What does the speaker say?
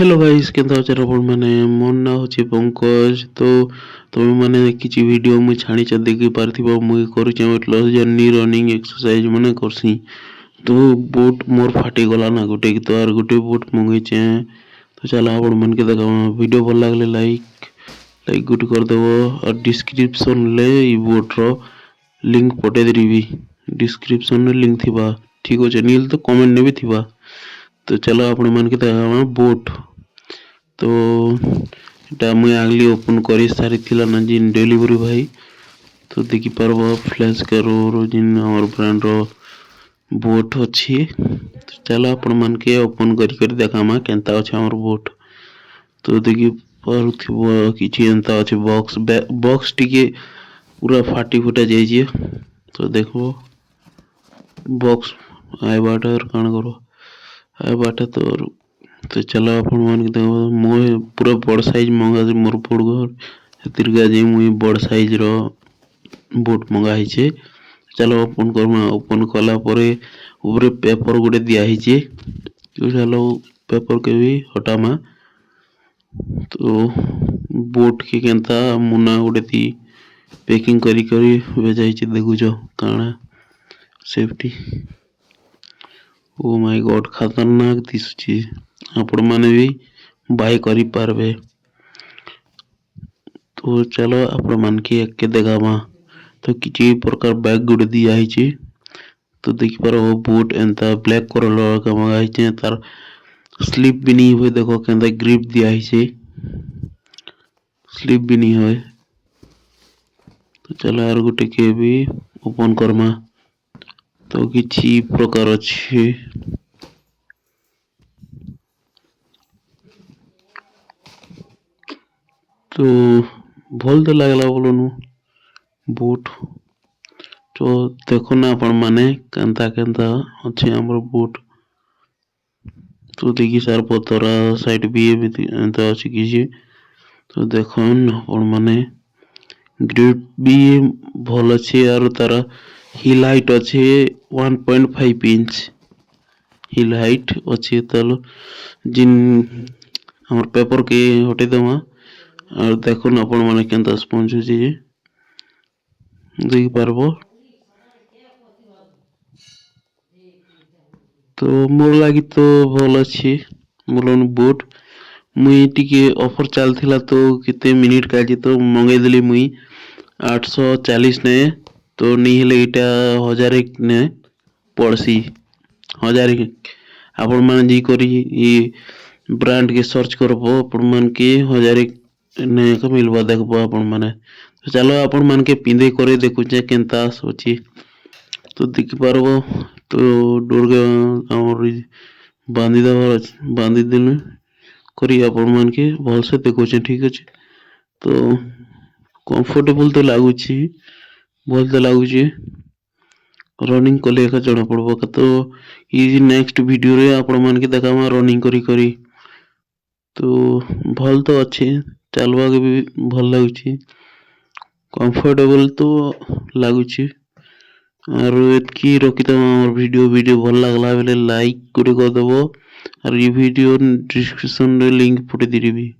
Hello guys केनता अछे आपण माने मोर ना होची पंकज तो तुम माने किछि वीडियो मु छाणी छ देखि पारथिबो मु करू छ weight loss journey running exercise माने करसी तो बोट मोर फाटी गला ना गुटे तो आर गुटे बोट मंगै छ तो चला आपण मन के देखा वीडियो भल लागले लाइक गुट कर देबो और डिस्क्रिप्शन ले ई बोट रो लिंक पटे देबी डिस्क्रिप्शन में लिंक थिबा ठीक होचे नील तो कमेंट ने भी थिबा तो चलो आपण मन के देखा बोट तो এটা मुझे आगली ओपन कर सारी थिला ना जिन डिलीवरी भाई तो देखि परबो फ्लैश करो जिन हमर ब्रांड रो बोट अछि तो चलो आपण मन के ओपन कर देखामा केनता अछि हमर बोट तो देखि परथिबो किछि एंता अछि बॉक्स टिके पूरा फाटी फुटा जाय जे तो देखो बॉक्स आय बाटर कान करो आय बाटा तो चलो अपन मन के देखो मोय पूरा बड़ साइज मंगा जे मोर पड़ घर तिरगा जे मुई बड़ साइज रो बोट मंगा ही छे चलो ओपन करमा ओपन कला परे ऊपर पेपर गुडे दिया ही छे तो चलो पेपर के भी हटामा तो बोट के केनता मुना गुडे दी पैकिंग करी भेजाई छे देखु जो काना सेफ्टी ओ माय गॉड खतरनाक दिसुची आपण माने भी बाय करी पारबे तो चलो आपण मन के एक के देखामा तो किछि प्रकार बैग गुड दिया ही छी तो देखि पारो बूट एंता ब्लैक कलर का मंगाई छे तार स्लिप भी नहीं हुए देखो केंदा ग्रिप दिया ही छे स्लिप भी नहीं होय तो चलो आर गुटे के भी ओपन करमा तो किछि प्रकार अछि तो भल तो लागला बोलनु बूट तो देखो ना आपण माने केनता केनता अछि हमर बूट तो देखि सार पतरा साइड भी एंता अछि किछि तो देखो ना आपण माने ग्रिप भी भल अछि और तारा हिल हाइट अछि 1.5 इंच हिल हाइट अछि तल जिन हमर पेपर के हटे देमा और देखो ना आपण माने केनता स्पंज अछि देखि पारबो तो मोर लागी तो भल अछि बोलन बूट मुई टिके ऑफर चलथिला तो किते मिनिट काजी तो मंगाई देली मुई 840 ने तो नी हेले इटा 1000 ने पड़सी 1000 आपण मान जी करी ई ब्रांड के सर्च करबो आपण मान के 1000 ने का मिलबा देखबो आपण माने तो चलो आपण मान के पिंदे करे देखु जे केनता सोची तो देखि पारबो तो डोरगा हमर बांधी देनु करी आपण मान के भल से देखो छे ठीक अछि तो कंफर्टेबल तो लागु छी भल तो लागु छी रनिंग कले का जणा पड़बो तो ई नेक्स्ट वीडियो रे आपण मान के देखामा रनिंग करी तो भल तो अछि चलवा के भी भल लागु छी कंफर्टेबल तो लागु छी और एतकी रखी तो हमर वीडियो भल लागला बेले लाइक कर देबो और ये वीडियो डिस्क्रिप्शन रे लिंक पटे देबी।